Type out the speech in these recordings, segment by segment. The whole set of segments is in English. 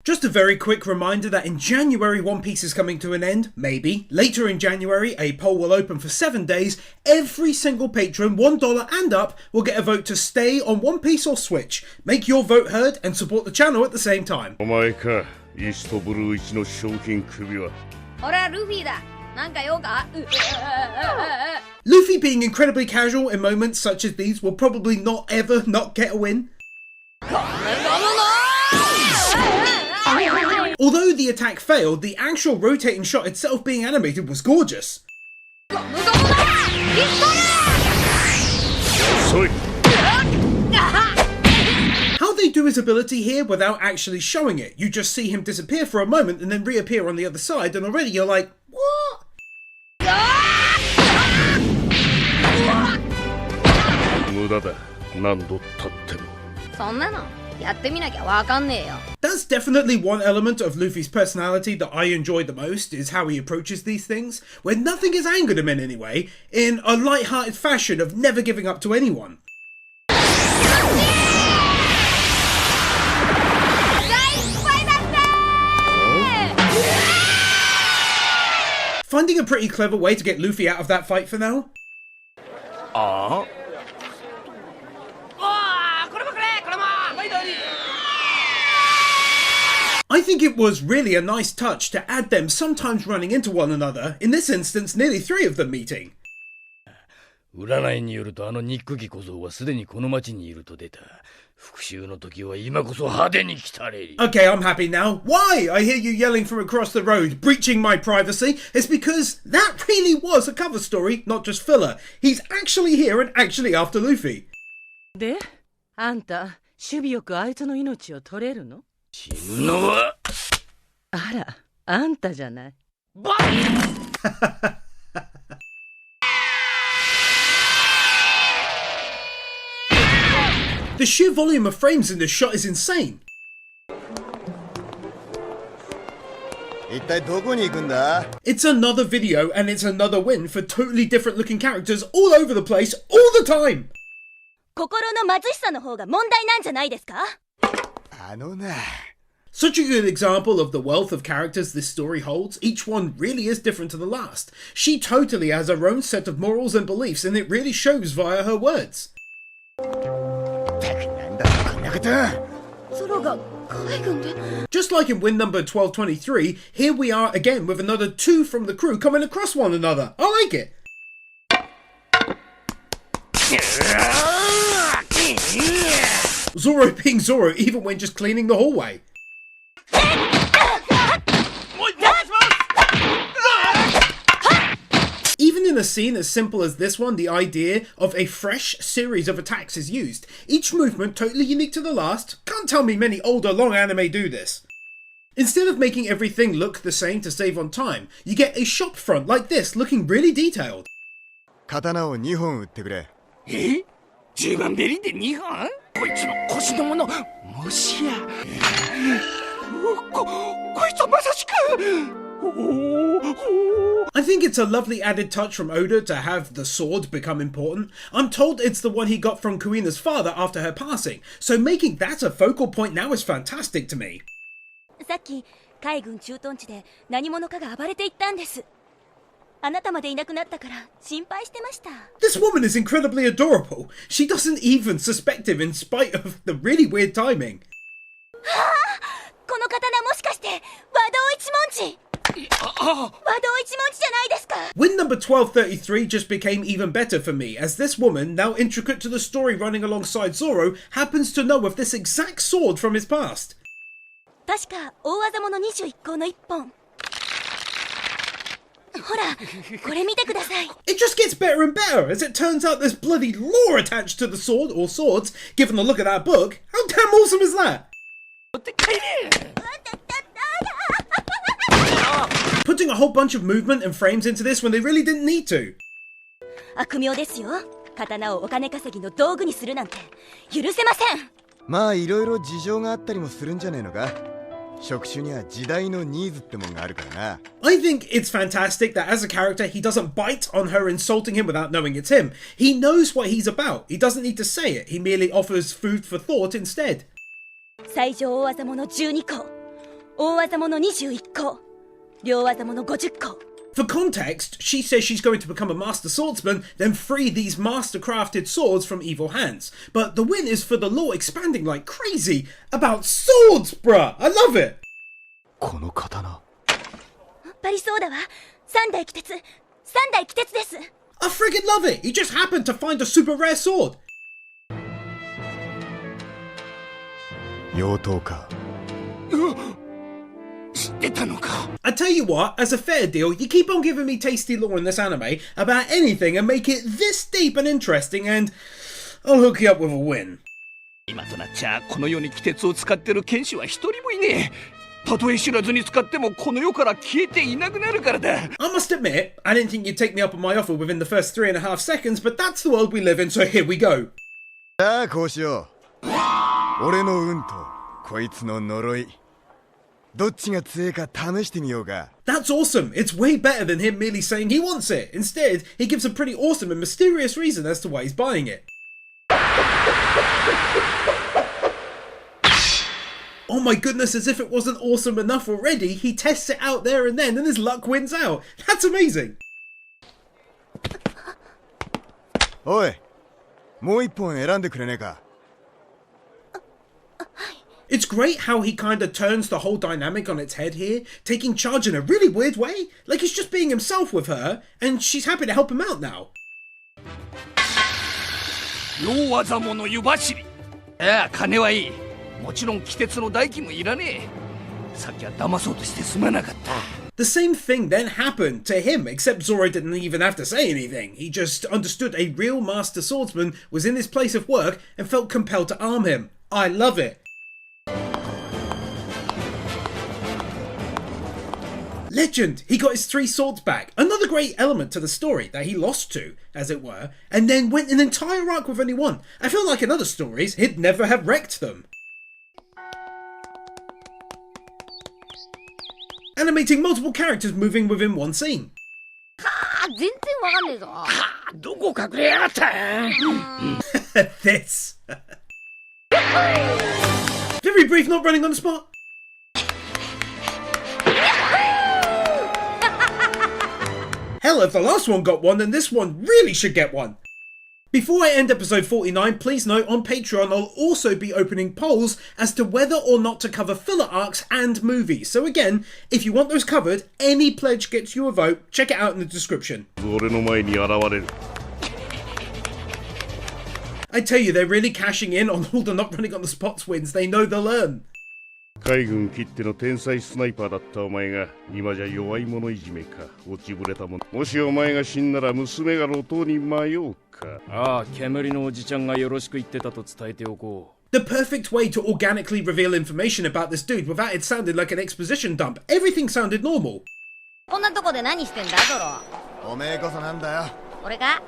Just a very quick reminder that in January One Piece is coming to an end, maybe. Later in January, a poll will open for 7 days. Every single patron, $1 and up, will get a vote to stay on One Piece or switch. Make your vote heard and support the channel at the same time. Luffy being incredibly casual in moments such as these will probably not ever not get a win. Although the attack failed, the actual rotating shot itself being animated was gorgeous. How they do his ability here without actually showing it, you just see him disappear for a moment and then reappear on the other side, and already you're like, what? That's definitely one element of Luffy's personality that I enjoy the most, is how he approaches these things, where nothing has angered him in any way, in a light-hearted fashion of never giving up to anyone. Finding a pretty clever way to get Luffy out of that fight for now. I think it was really a nice touch to add them sometimes running into one another, in this instance nearly 3 of them meeting. Okay, I'm happy now. Why? I hear you yelling from across the road, breaching my privacy. It's because that really was a cover story, not just filler. He's actually here and actually after Luffy. The sheer volume of frames in this shot is insane. It's another video and it's another win for totally different looking characters all over the place, all the time! Such a good example of the wealth of characters this story holds. Each one really is different to the last. She totally has her own set of morals and beliefs, and it really shows via her words. Just like in win number 1223, here we are again with another 2 from the crew coming across one another. I like it. Zoro being Zoro even when just cleaning the hallway. Even in a scene as simple as this one, the idea of a fresh series of attacks is used. Each movement totally unique to the last. Can't tell me many older long anime do this. Instead of making everything look the same to save on time, you get a shop front like this looking really detailed. I think it's a lovely added touch from Oda to have the sword become important. I'm told it's the one he got from Kuina's father after her passing, so making that a focal point now is fantastic to me. This woman is incredibly adorable. She doesn't even suspect him in spite of the really weird timing. Win number 1233 just became even better for me, as this woman, now intricate to the story running alongside Zoro, happens to know of this exact sword from his past. It just gets better and better, as it turns out there's bloody lore attached to the sword, or swords, given the look of that book. How damn awesome is that? Putting a whole bunch of movement and frames into this when they really didn't need to. I think it's fantastic that as a character he doesn't bite on her insulting him without knowing it's him. He knows what he's about. He doesn't need to say it. He merely offers food for thought instead. 大技もの21個、両技もの50個。 For context, she says she's going to become a master swordsman, then free these master-crafted swords from evil hands. But the win is for the lore expanding like crazy about swords, bruh! I love it! この刀。バリそうだわ。3代鬼鉄、3代鬼鉄です。 I friggin' love it! He just happened to find a super rare sword! 妖刀か。知ってたのか。 I tell you what, as a fair deal, you keep on giving me tasty lore in this anime about anything and make it this deep and interesting and I'll hook you up with a win. 今となっちゃこの世に鬼鉄を使ってる剣士は一人もいねえ。たとえ知らずに使ってもこの世から消えていなくなるからだ。 I must admit, I didn't think you'd take me up on my offer within the first 3.5 seconds, but that's the world we live in, so here we go. さあこうしよう。俺の運とこいつの呪い。どっちが強いか試してみようか。 That's awesome. It's way better than him merely saying he wants it. Instead, he gives a pretty awesome and mysterious reason as to why he's buying it. Oh my goodness, as if it wasn't awesome enough already, he tests it out there and then and his luck wins out. That's amazing. おい、もう一本選んでくれねえか。 It's great how he kind of turns the whole dynamic on its head here, taking charge in a really weird way. Like he's just being himself with her, and she's happy to help him out now. 両技もの湯走り。ああ、金はいい。もちろん鬼鉄の代金もいらねえ。さっきは騙そうとしてすまなかった。 The same thing then happened to him, except Zoro didn't even have to say anything. He just understood a real master swordsman was in his place of work and felt compelled to arm him. I love it. Legend! He got his 3 swords back. Another great element to the story that he lost to, as it were, and then went an entire arc with only 1. I feel like in other stories, he'd never have wrecked them. Animating multiple characters moving within one scene. 全然わかんねえぞ。どこ隠れやがった。 This. Very brief, not running on the spot. Hell, if the last one got one, then this one really should get one. Before I end episode 49, please note on Patreon I'll also be opening polls as to whether or not to cover filler arcs and movies. So again, if you want those covered, any pledge gets you a vote. Check it out in the description. I tell you, they're really cashing in on all the not running on the spots wins. They know they'll earn. 海軍きっての天才スナイパーだったお前が今じゃ弱い者いじめか落ちぶれたもん。もしお前が死んだら娘が路頭に迷うか。ああ、煙のおじちゃんがよろしく言ってたと伝えておこう。 The perfect way to organically reveal information about this dude without it sounding like an exposition dump. Everything sounded normal. こんなとこで何してんだ、ゾロ。おめえこそなんだよ。俺か？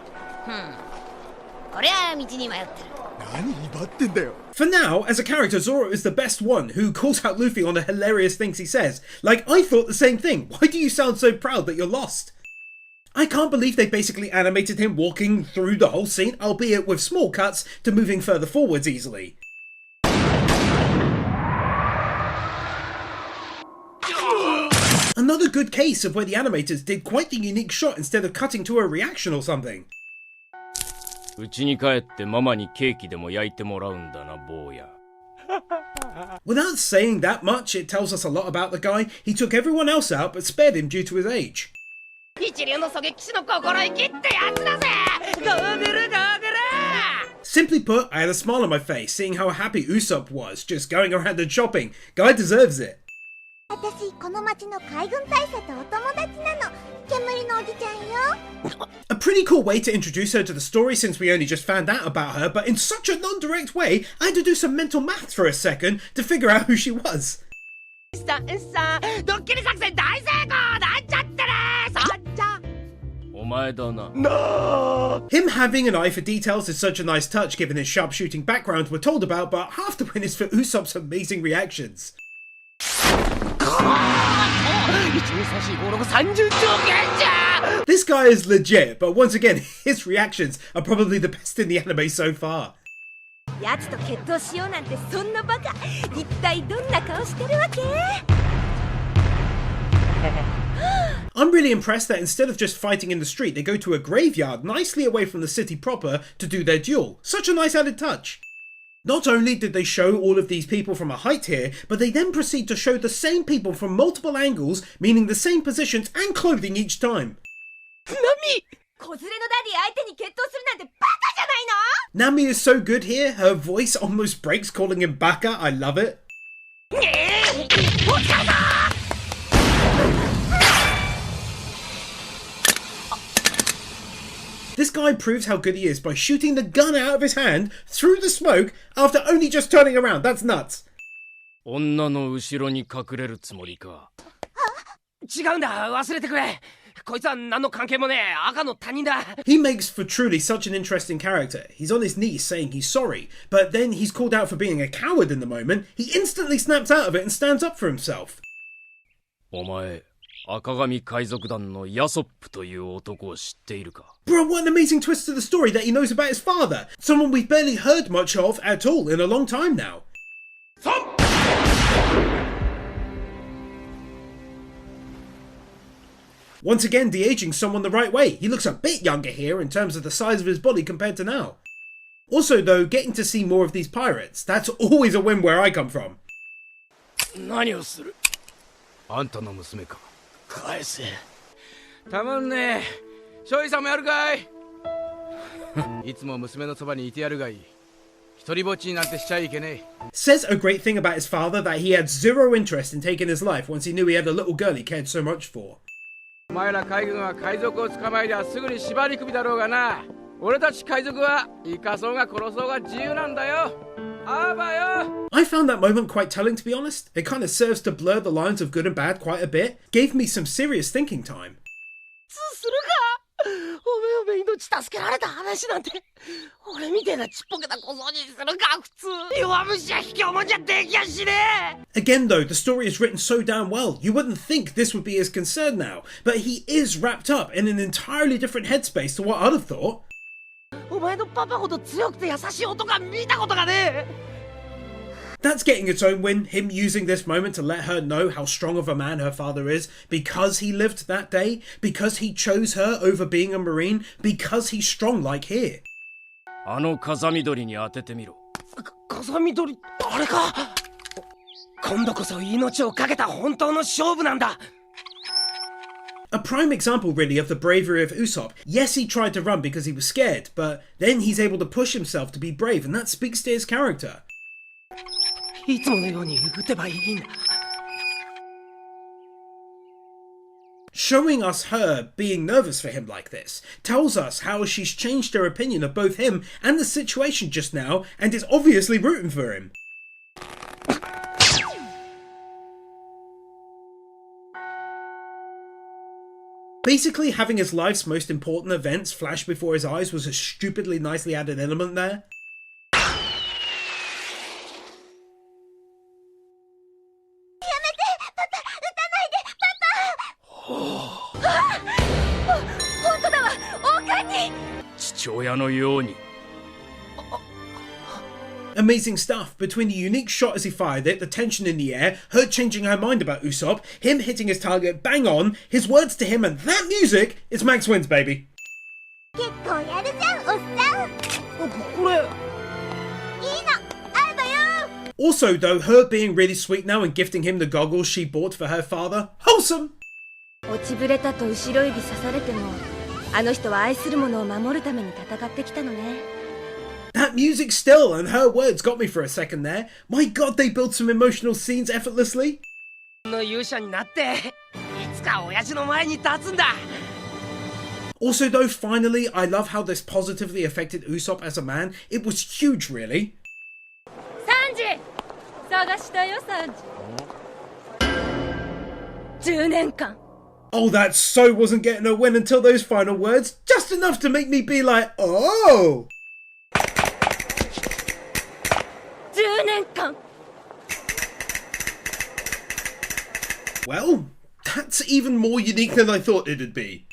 俺は道に迷ってる。何威張ってんだよ。 For now, as a character, Zoro is the best one who calls out Luffy on the hilarious things he says. Like, I thought the same thing. Why do you sound so proud that you're lost? I can't believe they basically animated him walking through the whole scene, albeit with small cuts to moving further forwards easily. Another good case of where the animators did quite the unique shot instead of cutting to a reaction or something. うちに帰ってママにケーキでも焼いてもらうんだな、坊や。Without saying that much, it tells us a lot about the guy. He took everyone else out but spared him due to his age. 一流の狙撃士の心意気ってやつだぜ。ゴーグルゴーグル。 Simply put, I had a smile on my face seeing how happy Usopp was just going around and shopping. Guy deserves it. 私この町の海軍大佐とお友達なの。煙のおじちゃんよ。 A pretty cool way to introduce her to the story since we only just found out about her, but in such a non-direct way, I had to do some mental math for a second to figure out who she was. ドッキリ作戦大成功なんちゃってねそんじゃ。お前だな。Him having an eye for details is such a nice touch given his sharpshooting background we're told about, but half the win is for Usopp's amazing reactions. This guy is legit, but once again, his reactions are probably the best in the anime so far. やつと決闘しようなんてそんなバカ。一体どんな顔してるわけ？ I'm really impressed that instead of just fighting in the street, they go to a graveyard nicely away from the city proper to do their duel. Such a nice added touch. Not only did they show all of these people from a height here, but they then proceed to show the same people from multiple angles, meaning the same positions and clothing each time. 子連のダディ相手に決闘するなんてバカじゃないの Nami is so good here, her voice almost breaks calling him Baka, I love it. This guy proves how good he is by shooting the gun out of his hand through the smoke after only just turning around. That's nuts. 女の後ろに隠れるつもりか。違うんだ、忘れてくれ。こいつは何の関係もねえ、赤の他人だ。He makes for truly such an interesting character. He's on his knees saying he's sorry, but then he's called out for being a coward in the moment. He instantly snaps out of it and stands up for himself. お前、赤髪海賊団のヤソップという男を知っているか？ Bro, what an amazing twist to the story that he knows about his father. Someone we've barely heard much of at all in a long time now. Once again, de-aging someone the right way. He looks a bit younger here in terms of the size of his body compared to now. Also though, getting to see more of these pirates, that's always a win where I come from. 何をする？あんたの娘か。返せ。たまんねえ。少尉さんもやるかい？いつも娘のそばにいてやるがいい。一人ぼっちになんてしちゃいけねえ。 Says a great thing about his father that he had zero interest in taking his life once he knew he had a little girl he cared so much for. お前ら海軍は海賊を捕まえりゃすぐに縛り首だろうがな。俺たち海賊は生かそうが殺そうが自由なんだよ。あばよ。 I found that moment quite telling, to be honest. It kind of serves to blur the lines of good and bad quite a bit. Gave me some serious thinking time. するか。おめ命助けられた話なんて俺みてえなちっぽけな小僧にするか普通。弱虫や卑怯者じゃできやしねえ。 Again though, the story is written so damn well, you wouldn't think this would be his concern now, but he is wrapped up in an entirely different headspace to what I'd have thought. お前のパパほど強くて優しい男は見たことがねえ。 That's getting its own win, him using this moment to let her know how strong of a man her father is, because he lived that day, because he chose her over being a marine, because he's strong like here. あの風見鳥に当ててみろ。風見鳥、あれか。今度こそ命をかけた本当の勝負なんだ。 A prime example really of the bravery of Usopp. Yes, he tried to run because he was scared, but then he's able to push himself to be brave, and that speaks to his character. いつものように撃てばいいんだ。 Showing us her being nervous for him like this tells us how she's changed her opinion of both him and the situation just now and is obviously rooting for him. Basically, having his life's most important events flash before his eyes was a stupidly nicely added element there. 父親のように。 Amazing stuff. Between the unique shot as he fired it, the tension in the air, her changing her mind about Usopp, him hitting his target bang on, his words to him, and that music, it's Max wins, baby. 結構やるじゃん、おっさん。これ。いいの、あんたよ。 Also, though, her being really sweet now and gifting him the goggles she bought for her father, wholesome. 落ちぶれたと後ろ指刺されても、あの人は愛する者を守るために戦ってきたのね。 That music still, and her words got me for a second there. My god, they built some emotional scenes effortlessly. の勇者になっていつか親父の前に立つんだ。 Also, though, finally, I love how this positively affected Usopp as a man. It was huge, really. サンジ探したよ、サンジ。10年間。 Oh, that so wasn't getting a win until those final words. Just enough to make me be like, oh! 10年間。 Well, that's even more unique than I thought it'd be.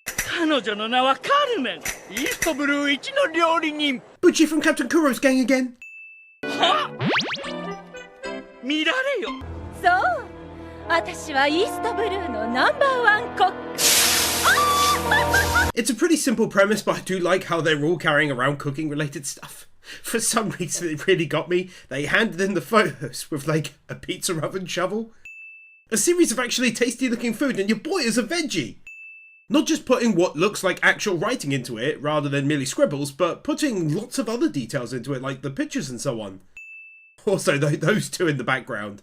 彼女の名はカルメン。イーストブルー一の料理人。 Butchie from Captain Kuro's gang again. は？見られよ。そう。私はイーストブルーのナンバーワンコック。 It's a pretty simple premise, but I do like how they're all carrying around cooking related stuff. For some reason it really got me. They handed in the photos with like a pizza oven shovel. A series of actually tasty looking food, and your boy is a veggie. Not just putting what looks like actual writing into it rather than merely scribbles, but putting lots of other details into it like the pictures and so on. Also those two in the background.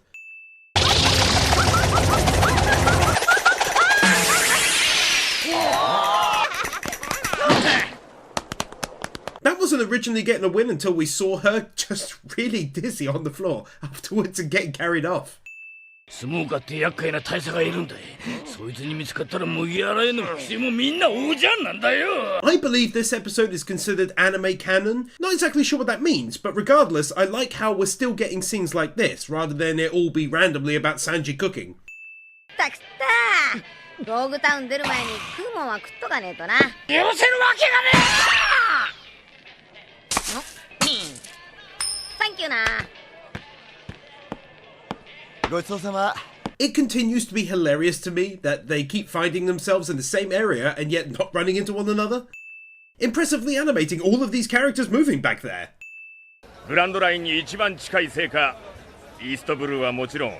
That wasn't originally getting a win until we saw her just really dizzy on the floor afterwards and getting carried off. 相撲家って厄介な大佐がいるんだ。そいつに見つかったら麦わらへの規制もみんなおじゃんなんだよ。 I believe this episode is considered anime canon. Not exactly sure what that means, but regardless, I like how we're still getting scenes like this rather than it all be randomly about Sanji cooking. たくた道具タウン出る前に食うもんは食っとかねえとな。許せるわけがねサンキューな。ごちそうさま。 It continues to be hilarious to me that they keep finding themselves in the same area and yet not running into one another. Impressively animating all of these characters moving back there. グランドラインに一番近いせいか、イーストブルーはもちろん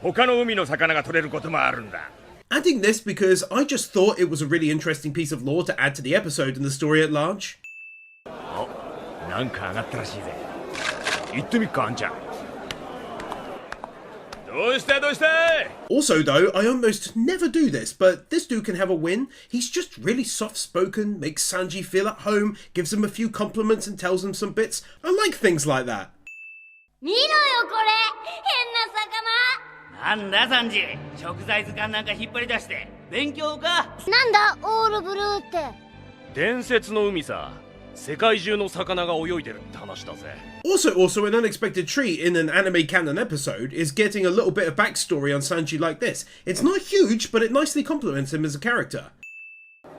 他の海の魚が取れることもあるんだ。 Adding this because I just thought it was a really interesting piece of lore to add to the episode and the story at large. お、なんか上がったらしいぜ。行ってみっか、あんちゃん。どうした？ Also though, I almost never do this, but this dude can have a win. He's just really soft-spoken, makes Sanji feel at home, gives him a few compliments and tells him some bits. I like things like that. 見ろよこれ、変な魚。なんだサンジ、食材図鑑なんか引っ張り出して勉強か。なんだオールブルーって。伝説の海さ。世界中の魚が泳いでるって話だぜ。 Also, an unexpected treat in an anime canon episode is getting a little bit of backstory on Sanji like this. It's not huge, but it nicely complements him as a character.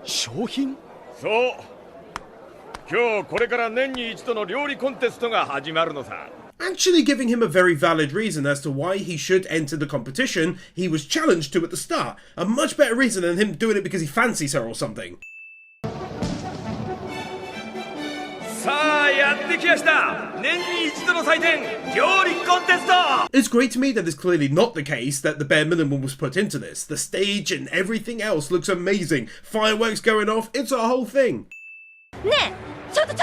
商品？そう。今日これから年に一度の料理コンテストが始まるのさ。 Actually giving him a very valid reason as to why he should enter the competition he was challenged to at the start. A much better reason than him doing it because he fancies her or something. さあやってきました。年に一度の祭典、料理コンテスト。 It's great to me that it's clearly not the case that the bare minimum was put into this. The stage and everything else looks amazing. Fireworks going off, it's a whole thing. ねえ、ちょっと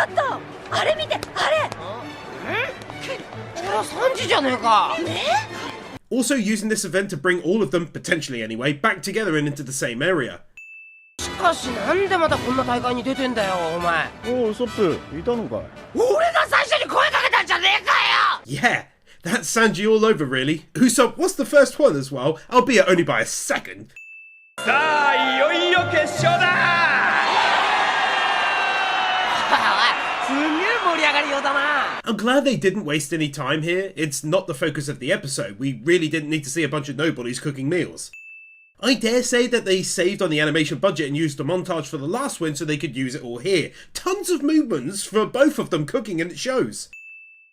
あれ見て、あれ。これは3時じゃねえか。Also using this event to bring all of them, potentially anyway, back together and into the same area. しかしなんでまたこんな大会に出てんだよお前。おう、ソップいたのかい。俺が最初に声かけたんじゃねえかよ。 Yeah, that's Sanji all over really. Usopp was the first one as well, albeit only by a second. さあいよいよ決勝だ。すんげえ盛り上がりようだな。 I'm glad they didn't waste any time here. It's not the focus of the episode. We really didn't need to see a bunch of nobodies cooking meals. I dare say that they saved on the animation budget and used a montage for the last win so they could use it all here. Tons of movements for both of them cooking and it shows.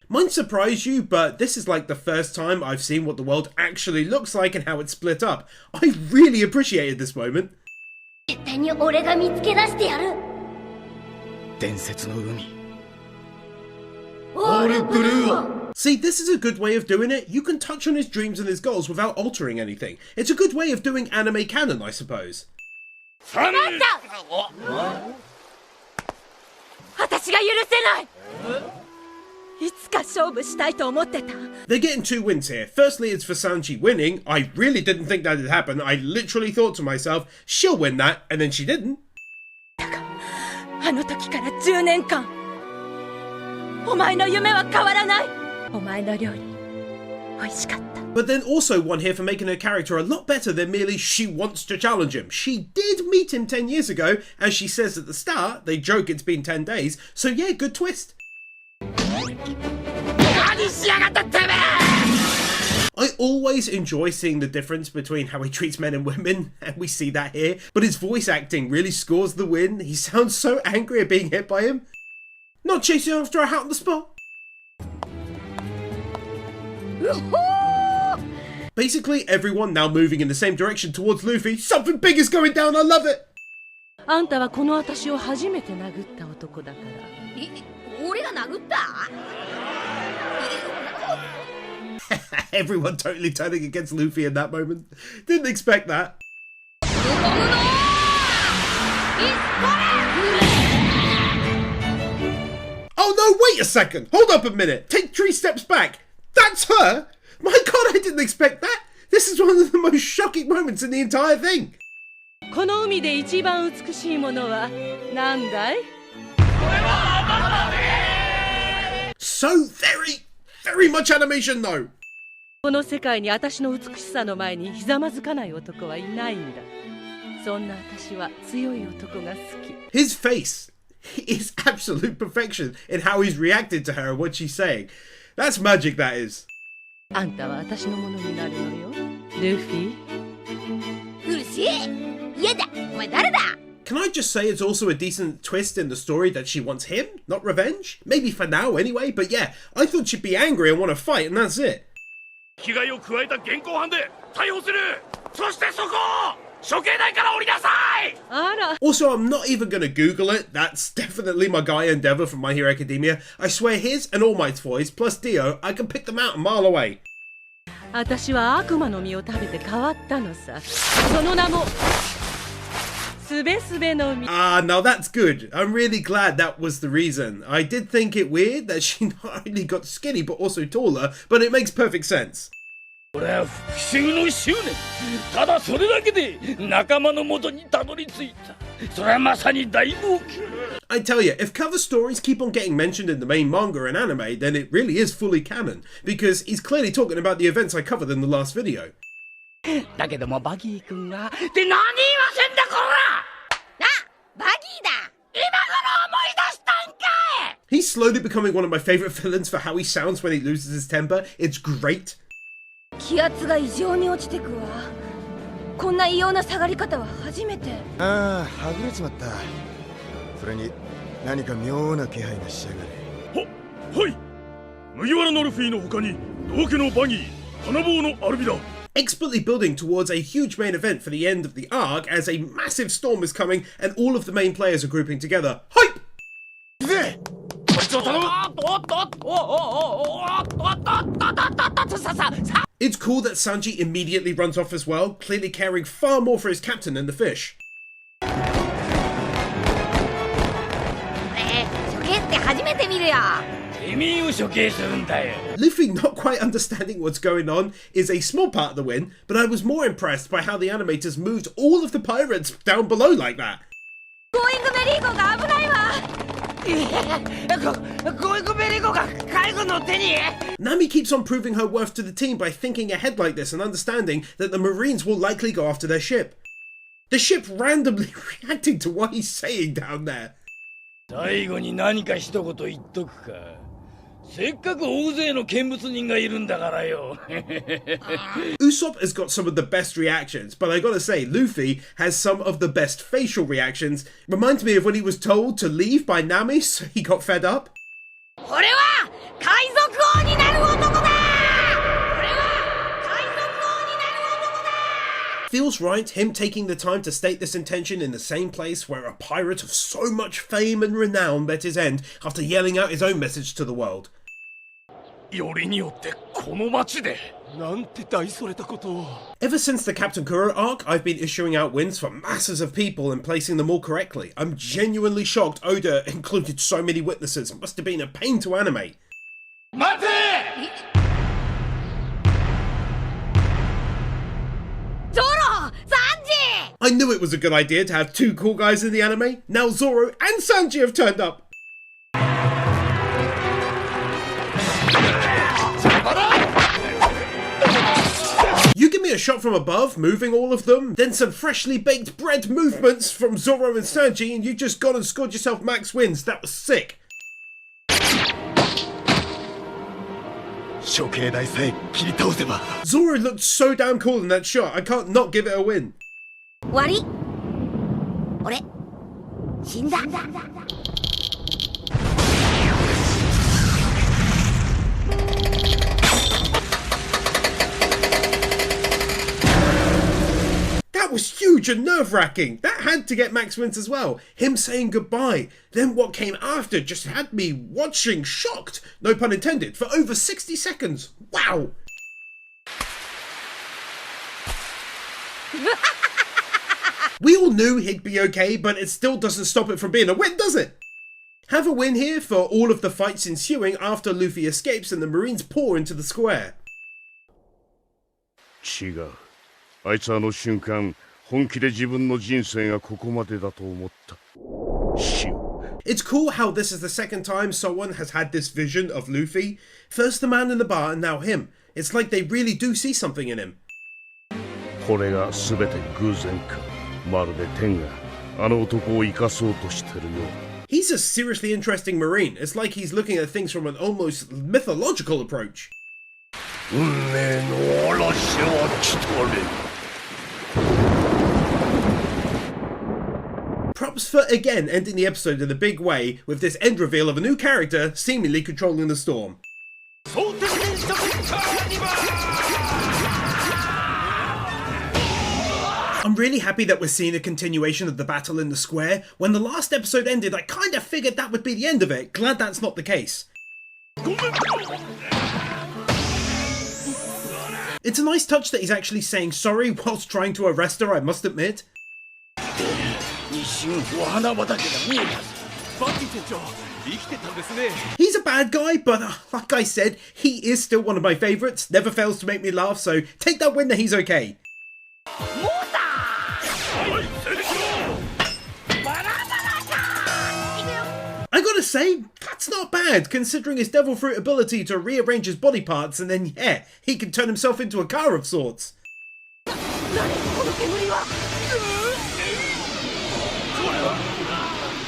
Might surprise you, but this is like the first time I've seen what the world actually looks like and how it's split up. I really appreciated this moment. 絶対に俺が見つけ出してやる。伝説の海。オールブルーを。 See, this is a good way of doing it. You can touch on his dreams and his goals without altering anything. It's a good way of doing anime canon, I suppose. 私が許せない。いつか勝負したいと思ってた。 They're getting two wins here. Firstly, it's for Sanji winning. I really didn't think that would happen. I literally thought to myself, she'll win that, and then she didn't. あの時から10年間、お前の夢は変わらない。お前の料理、美味しかった。 But then also one here for making her character a lot better than merely she wants to challenge him. She did meet him 10 years ago, as she says at the start. They joke it's been 10 days. So yeah, good twist. 何しやがったてめえ。 I always enjoy seeing the difference between how he treats men and women, and we see that here. But his voice acting really scores the win. He sounds so angry at being hit by him. Not chasing after a hat on the spot. Basically, everyone now moving in the same direction towards Luffy. Something big is going down, I love it! あんたはこの私を初めて殴った男だから。俺が殴った？ Everyone totally turning against Luffy in that moment. Didn't expect that. Oh no, wait a second! Hold up a minute! Take 3 steps back! That's her? My god, I didn't expect that! This is one of the most shocking moments in the entire thing! この海で一番美しいものは何だい? So very much animation though! この世界に私の美しさの前にひざまずかない男はいないんだ。そんな私は強い男が好き。 His face is absolute perfection in how he's reacted to her and what she's saying. That's magic, that is. あんたは私のものになるのよ、ルフィ。うるせえ。嫌だ。お前誰だ? Can I just say it's also a decent twist in the story that she wants him, not revenge? Maybe for now anyway, but yeah, I thought she'd be angry and want to fight and that's it. 危害を加えた現行犯で逮捕する。そしてそこ処刑台から降りなさい。あら。 Also, I'm not even gonna Google it. That's definitely my guy Endeavor from My Hero Academia. I swear his and All Might's voice, plus Dio, I can pick them out a mile away. 私は悪魔の実を食べて変わったのさ。その名もすべすべの実。 Ah, now that's good. I'm really glad that was the reason. I did think it weird that she not only got skinny but also taller, but it makes perfect sense. これは復讐の執念。ただそれだけで仲間の元にたどり着いた。それはまさに大冒険。 I tell you, if cover stories keep on getting mentioned in the main manga and anime, then it really is fully canon, because he's clearly talking about the events I covered in the last video. だけどもバギー君がって何言わせんだこら。バギーだ。今頃思い出したんかい。 He's slowly becoming one of my favourite villains for how he sounds when he loses his temper. It's great. 気圧が異常に落ちてくわ。こんな異様な下がり方は初めて。ああ、はぐれちまった。それに何か妙な気配がしやがれ。はい。麦わらのルフィの他に同家のバギー、金棒のアルビだ。 Expertly building towards a huge main event for the end of the arc as a massive storm is coming and all of the main players are grouping together. Hype! It's cool that Sanji immediately runs off as well, clearly caring far more for his captain than the fish. 処刑って初めて見るよ。 君を処刑するんだよ。 Luffy not quite understanding what's going on is a small part of the win, but I was more impressed by how the animators moved all of the pirates down below like that. ゴーイングメリーゴーが危ないわ。ゴーイングメリーゴーが海軍の手に。 Nami keeps on proving her worth to the team by thinking ahead like this and understanding that the Marines will likely go after their ship. The ship randomly reacting to what he's saying down there. 最後に何か一言言っとくか。せっかく大勢の見物人がいるんだからよ。Usopp has got some of the best reactions, but I gotta say, Luffy has some of the best facial reactions. Reminds me of when he was told to leave by Nami, so he got fed up. 俺は海賊王になる男だ。 Feels right, him taking the time to state this intention in the same place where a pirate of so much fame and renown met his end after yelling out his own message to the world. よりによってこの町でなんて大それたことを。 Ever since the Captain Kuro arc, I've been issuing out wins for masses of people and placing them all correctly. I'm genuinely shocked Oda included so many witnesses. It must have been a pain to animate. 待て！ I knew it was a good idea to have 2 cool guys in the anime. Now Zoro and Sanji have turned up. You give me a shot from above, moving all of them, then some freshly baked bread movements from Zoro and Sanji, and you just gone and scored yourself max wins. That was sick. 処刑台さえ切り倒せば。 Zoro looked so damn cool in that shot. I can't not give it a win. 終わり。俺死んだ。 Luffy huge and nerve-wracking. That had to get Max Wince as well. Him saying goodbye. Then what came after just had me watching shocked, no pun intended, for over 60 seconds. Wow. We all knew he'd be okay, but it still doesn't stop it from being a win, does it? Have a win here for all of the fights ensuing after Luffy escapes and the Marines pour into the square. 違う。あいつあの瞬間、本気で自分の人生がここまでだと思った。死を。 It's cool how this is the second time someone has had this vision of Luffy. First the man in the bar and now him. It's like they really do see something in him. これが全て偶然か。まるで天があの男を生かそうとしてるようだ。 He's a seriously interesting Marine. It's like he's looking at things from an almost mythological approach. 運命の嵐は来たれ。 Props for again ending the episode in a big way with this end reveal of a new character seemingly controlling the storm. I'm really happy that we're seeing a continuation of the battle in the square. When the last episode ended, I kind of figured that would be the end of it. Glad that's not the case. It's a nice touch that he's actually saying sorry whilst trying to arrest her, I must admit. He's a bad guy, but like I said, he is still one of my favourites. Never fails to make me laugh, so take that win that he's okay. I gotta say, that's not bad, considering his devil fruit ability to rearrange his body parts and then, yeah, he can turn himself into a car of sorts.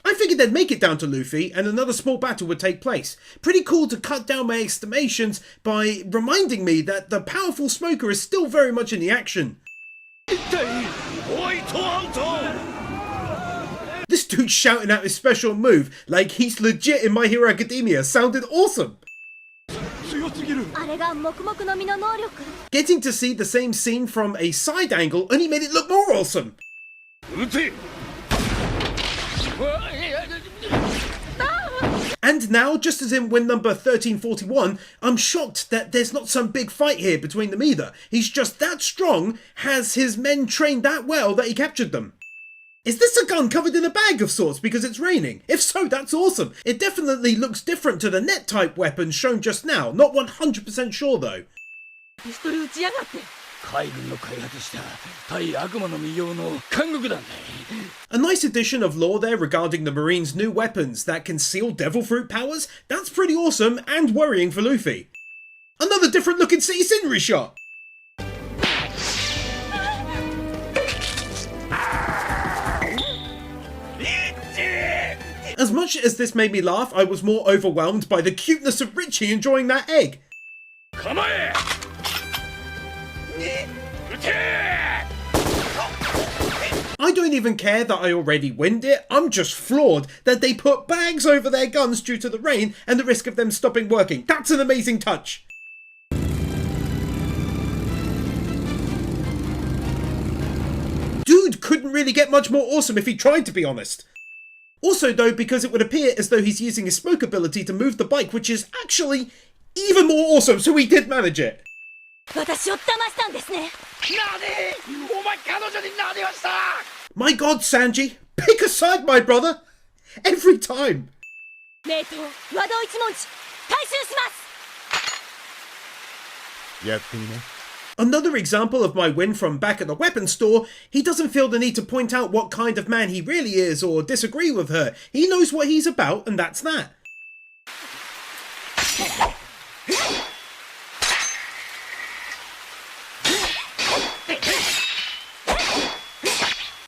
I figured they'd make it down to Luffy and another small battle would take place. Pretty cool to cut down my estimations by reminding me that the powerful smoker is still very much in the action. This dude shouting out his special move like he's legit in My Hero Academia sounded awesome. Getting to see the same scene from a side angle only made it look more awesome. And now, just as in win number 1341, I'm shocked that there's not some big fight here between them either. He's just that strong, has his men trained that well that he captured them. Is this a gun covered in a bag of sorts because it's raining? If so, that's awesome. It definitely looks different to the net type weapons shown just now. Not 100% sure though. A nice addition of lore there regarding the Marines' new weapons that can seal devil fruit powers. That's pretty awesome and worrying for Luffy. Another different looking city scenery shot. As much as this made me laugh, I was more overwhelmed by the cuteness of Richie enjoying that egg. I don't even care that I already winned it, I'm just floored that they put bags over their guns due to the rain and the risk of them stopping working. That's an amazing touch. Dude couldn't really get much more awesome if he tried, to be honest. Also though, because it would appear as though he's using his smoke ability to move the bike, which is actually even more awesome, so he did manage it. My god, Sanji, pick a side, my brother! Every time! Another example of my win from back at the weapons store, he doesn't feel the need to point out what kind of man he really is or disagree with her. He knows what he's about and that's that.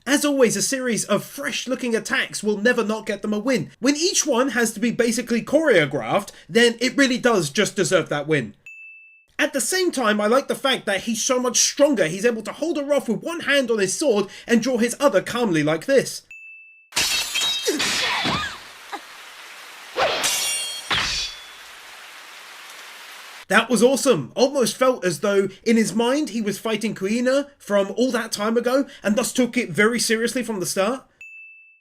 As always, a series of fresh-looking attacks will never not get them a win. When each one has to be basically choreographed, then it really does just deserve that win. At the same time, I like the fact that he's so much stronger, he's able to hold her off with one hand on his sword and draw his other calmly like this. That was awesome. Almost felt as though in his mind he was fighting Kuina from all that time ago and thus took it very seriously from the start.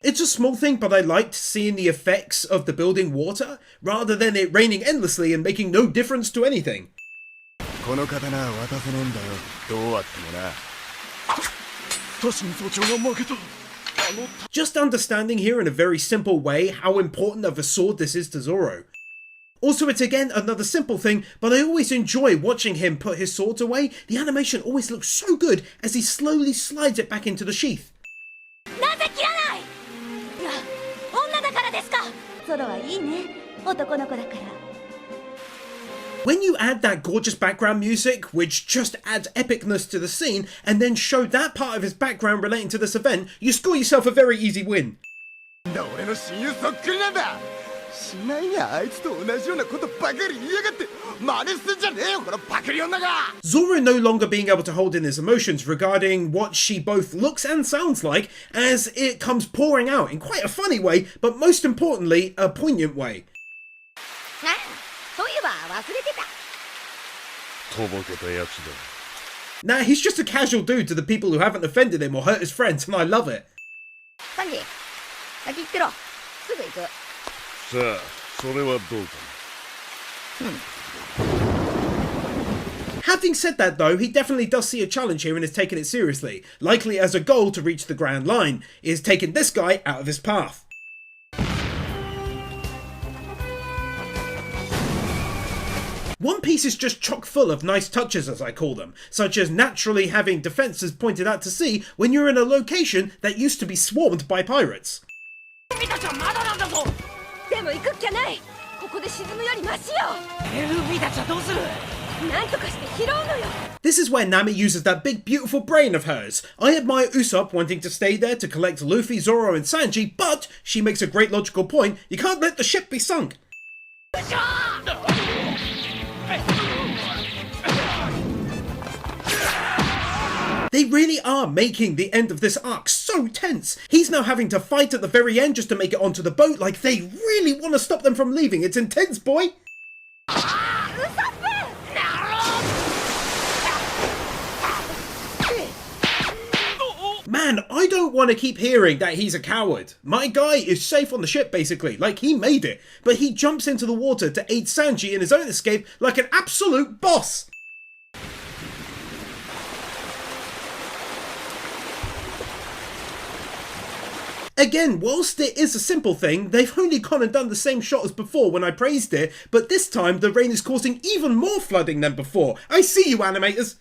It's a small thing, but I liked seeing the effects of the building water rather than it raining endlessly and making no difference to anything. Just understanding here in a very simple way how important of a sword this is to Zoro. Also, it's again another simple thing, but I always enjoy watching him put his swords away. The animation always looks so good as he slowly slides it back into the sheath. When you add that gorgeous background music, which just adds epicness to the scene, and then show that part of his background relating to this event, you score yourself a very easy win. Zoro no longer being able to hold in his emotions regarding what she both looks and sounds like, as it comes pouring out in quite a funny way, but most importantly, a poignant way. Nah, he's just a casual dude to the people who haven't offended him or hurt his friends, and I love it. Having said that though, he definitely does see a challenge here and is taking it seriously, likely as a goal to reach the Grand Line, is taking this guy out of his path. One Piece is just chock full of nice touches, as I call them, such as naturally having defences pointed out to sea when you're in a location that used to be swarmed by pirates. This is where Nami uses that big beautiful brain of hers. I admire Usopp wanting to stay there to collect Luffy, Zoro and Sanji, but she makes a great logical point: you can't let the ship be sunk. They really are making the end of this arc so tense. He's now having to fight at the very end just to make it onto the boat, like they really want to stop them from leaving. It's intense, boy. Man, I don't want to keep hearing that he's a coward. My guy is safe on the ship basically, like he made it, but he jumps into the water to aid Sanji in his own escape like an absolute boss. Again, whilst it is a simple thing, they've only gone and done the same shot as before when I praised it, but this time the rain is causing even more flooding than before. I see you, animators!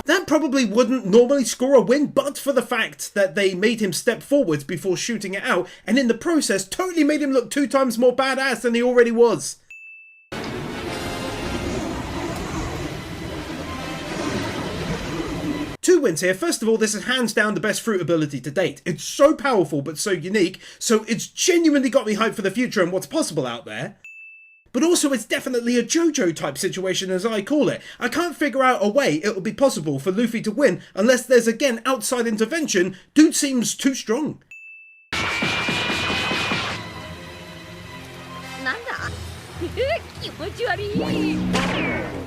That probably wouldn't normally score a win, but for the fact that they made him step forwards before shooting it out, and in the process totally made him look 2 times more badass than he already was. Two wins here. First of all, this is hands down the best fruit ability to date. It's so powerful but so unique, so it's genuinely got me hyped for the future and what's possible out there. But also it's definitely a JoJo type situation, as I call it. I can't figure out a way it will be possible for Luffy to win unless there's again outside intervention. Dude seems too strong.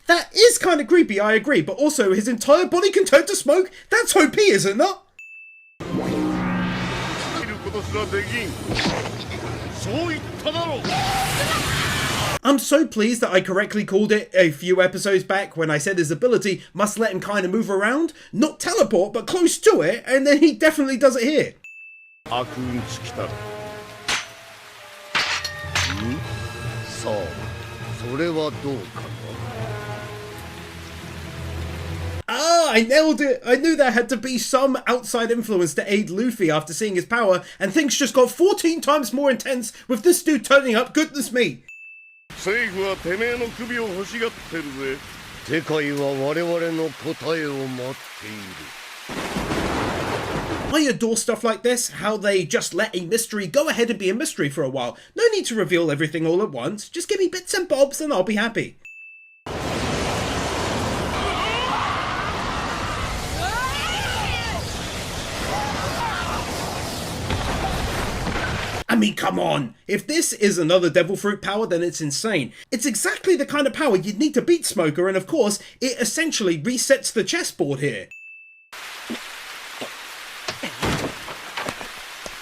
That is kind of creepy, I agree, but also his entire body can turn to smoke? That's OP, is it not? I'm so pleased that I correctly called it a few episodes back when I said his ability must let him kind of move around. Not teleport, but close to it, and then he definitely does it here. Ah, I nailed it! I knew there had to be some outside influence to aid Luffy after seeing his power, and things just got 14 times more intense with this dude turning up, goodness me! I adore stuff like this, how they just let a mystery go ahead and be a mystery for a while. No need to reveal everything all at once, just give me bits and bobs and I'll be happy. I mean, come on! If this is another devil fruit power, then it's insane. It's exactly the kind of power you'd need to beat Smoker, and of course, it essentially resets the chessboard here.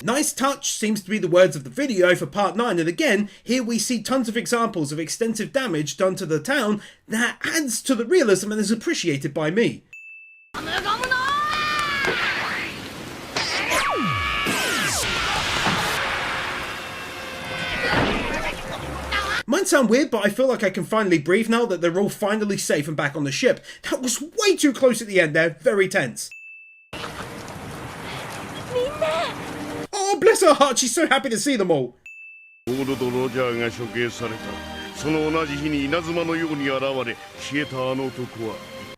Nice touch seems to be the words of the video for part 9, and again, here we see tons of examples of extensive damage done to the town that adds to the realism and is appreciated by me. Might sound weird, but I feel like I can finally breathe now that they're all finally safe and back on the ship. That was way too close at the end there, very tense. Oh, bless her heart, she's so happy to see them all.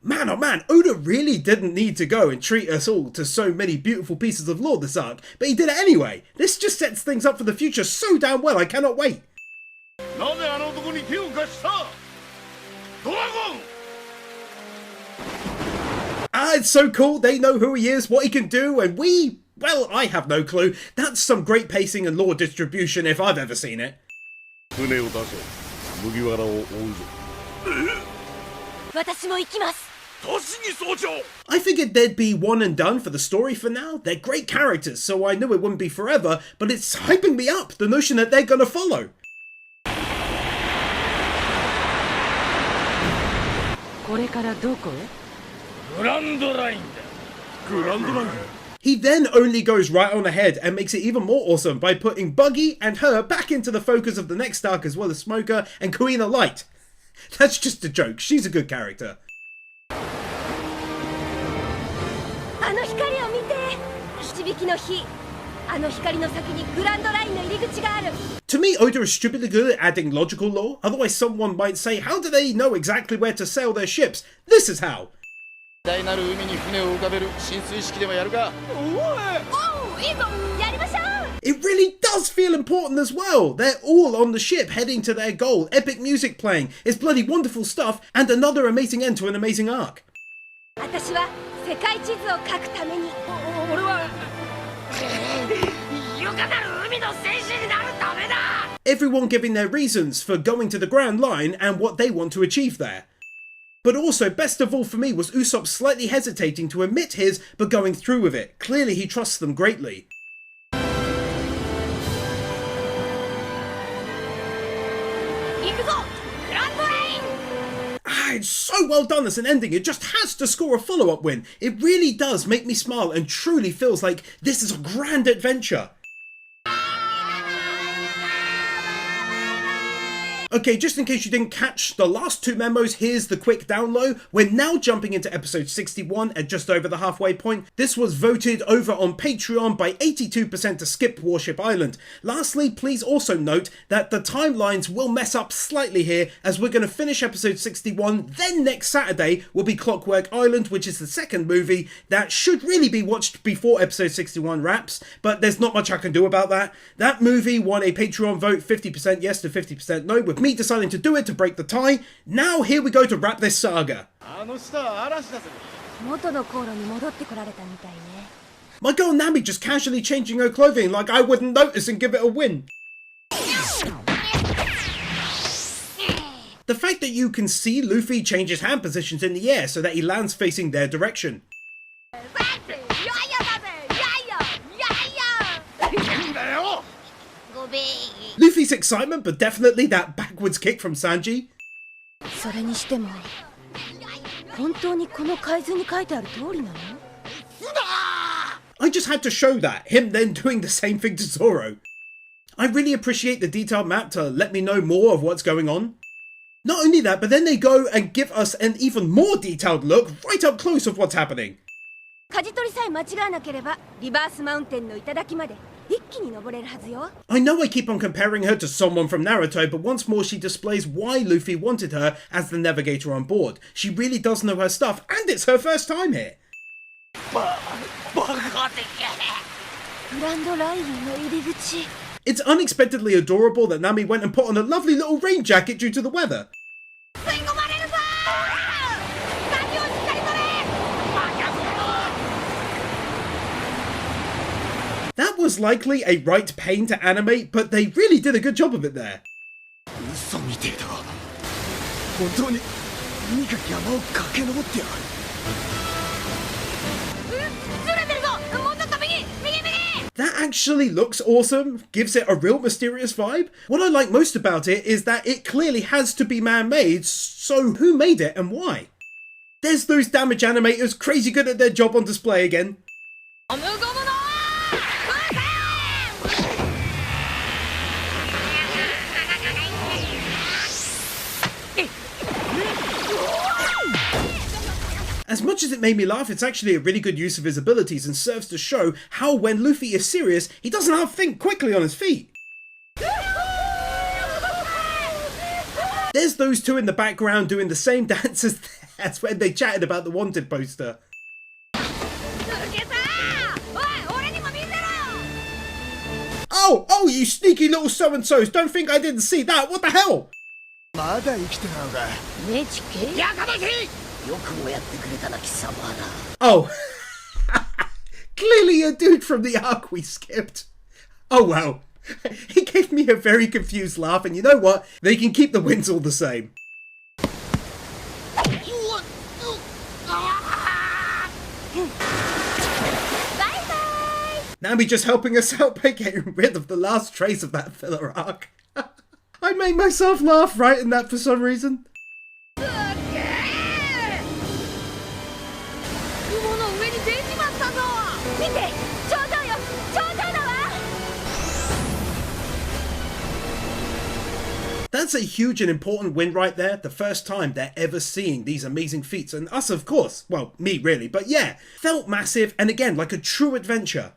Man, oh man, Oda really didn't need to go and treat us all to so many beautiful pieces of lore this arc, but he did it anyway. This just sets things up for the future so damn well, I cannot wait. It's so cool, they know who he is, what he can do, and we... well, I have no clue. That's some great pacing and lore distribution if I've ever seen it. I figured they'd be one and done for the story for now. They're great characters, so I knew it wouldn't be forever, but it's hyping me up, the notion that they're gonna follow. He then only goes right on ahead and makes it even more awesome by putting Buggy and her back into the focus of the next arc, as well as Smoker and Kuina Light. That's just a joke, she's a good character. To me, Oda is stupidly good at adding logical lore. Otherwise someone might say, how do they know exactly where to sail their ships? This is how. It really does feel important as well. They're all on the ship heading to their goal. Epic music playing. It's bloody wonderful stuff, and another amazing end to an amazing arc. Everyone giving their reasons for going to the Grand Line and what they want to achieve there. But also, best of all for me was Usopp slightly hesitating to admit his, but going through with it. Clearly he trusts them greatly. It's so well done as an ending, it just has to score a follow-up win. It really does make me smile and truly feels like this is a grand adventure. Okay, just in case you didn't catch the last two memos, here's the quick down low. We're now jumping into episode 61 at just over the halfway point. This was voted over on Patreon by 82% to skip Warship Island. Lastly, please also note that the timelines will mess up slightly here, as we're going to finish episode 61, then next Saturday will be Clockwork Island, which is the second movie that should really be watched before episode 61 wraps, but there's not much I can do about that. That movie won a Patreon vote 50% yes to 50% no, with me deciding to do it to break the tie. Now here we go to wrap this saga. My girl Nami just casually changing her clothing like I wouldn't notice and give it a win. The fact that you can see Luffy change his hand positions in the air so that he lands facing their direction. Luffy's excitement, but definitely that backwards kick from Sanji. I just had to show that, him then doing the same thing to Zoro. I really appreciate the detailed map to let me know more of what's going on. Not only that, but then they go and give us an even more detailed look right up close of what's happening. I know I keep on comparing her to someone from Naruto, but once more she displays why Luffy wanted her as the navigator on board. She really does know her stuff, and it's her first time here. It's unexpectedly adorable that Nami went and put on a lovely little rain jacket due to the weather. That was likely a right pain to animate, but they really did a good job of it there. 嘘みてえだ本当に何か山を駆け上ってやがるずれてるぞもうちょっと右 That actually looks awesome, gives it a real mysterious vibe. What I like most about it is that it clearly has to be man-made, so who made it and why? There's those damage animators crazy good at their job on display again. As much as it made me laugh, it's actually a really good use of his abilities and serves to show how when Luffy is serious, he doesn't have to think quickly on his feet. There's those two in the background doing the same dance as when they chatted about the Wanted poster. Oh, you sneaky little so-and-sos, don't think I didn't see that, what the hell? まだ生きてたのかねちけやかましいよくもやってくれたな貴様ら Oh, clearly a dude from the arc we skipped. Oh well, he gave me a very confused laugh, and you know what? They can keep the wins all the same. Nami just helping us out by getting rid of the last trace of that filler arc. I made myself laugh writing that for some reason. That's a huge and important win right there, the first time they're ever seeing these amazing feats, and us of course, well, me really, but yeah, felt massive and again like a true adventure.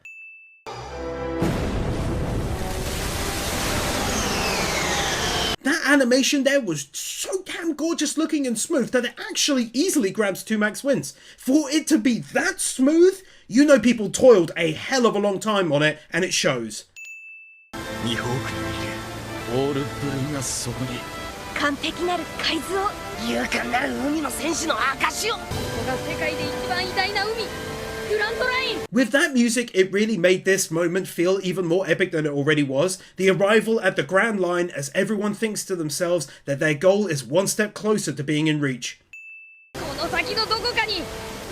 That animation there was so damn gorgeous looking and smooth that it actually easily grabs 2 max wins. For it to be that smooth, you know people toiled a hell of a long time on it, and it shows. ミホークに見るオールブルーがそこに完璧なる海図を勇敢なる海の戦士の証をここが世界で一番偉大な海グランドライン With that music, it really made this moment feel even more epic than it already was. The arrival at the Grand Line as everyone thinks to themselves that their goal is one step closer to being in reach. この先のどこかに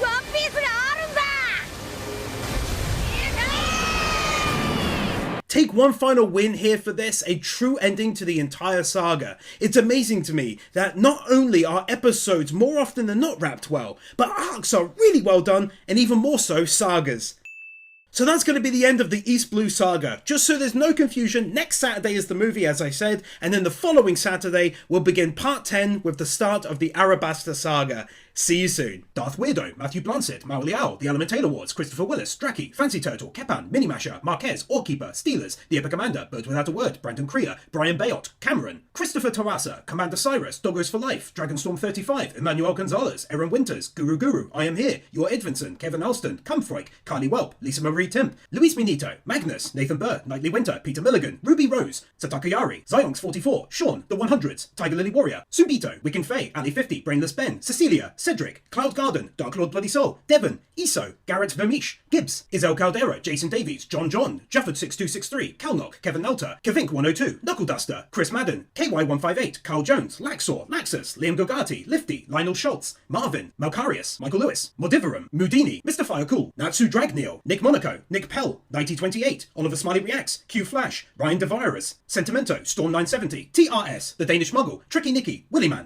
ワンピースがあるんだ Take one final win here for this, a true ending to the entire saga. It's amazing to me that not only are episodes more often than not wrapped well, but arcs are really well done, and even more so, sagas. So that's going to be the end of the East Blue Saga. Just so there's no confusion, next Saturday is the movie as I said, and then the following Saturday we'll begin part 10 with the start of the Arabasta Saga. See you soon. Darth Weirdo, Matthew Blancett, Maoli Owl, The Elemental Awards, Christopher Willis, Draki, Fancy Turtle, Kepan, Minimasher, Marquez, Orkeeper, Steelers, The Epic Commander, Birds Without a Word, Brandon Creer, Brian Bayot, Cameron, Christopher Tarasa, Commander Cyrus, Doggos for Life, Dragonstorm 35, Emmanuel Gonzalez, Aaron Winters, Guru, I Am Here, Your Edvinson, Kevin Alston, Cumfroik, Carly Welp, Lisa Marie Timp, Luis Minito, Magnus, Nathan Burr, Nightly Winter, Peter Milligan, Ruby Rose, Sataka Yari, Zyonx 44, Sean, The 100s, Tiger Lily Warrior, Subito, Wicken Faye, Ali 50, Brainless Ben, Cecilia, Cedric, Cloud Garden, Dark Lord Bloody Soul, Devon, Iso, Garrett Vermish, Gibbs, Isel Caldera, Jason Davies, John, Jafford6263, Calnock, Kevin Nelter, Kevink102, Knuckle Duster, Chris Madden, KY158, Carl Jones, Laxor, Laxus, Liam Gogati, Lifty, Lionel Schultz, Marvin, Malcarius, Michael Lewis, Modiverum, Mudini, Mr. Firecool, Natsu Dragneel, Nick Monaco, Nick Pell, 9028, Oliver Smiley Reacts, Q Flash, Ryan DeVirus, Sentimento, Storm 970, TRS, The Danish Muggle, Tricky Nicky, Willyman.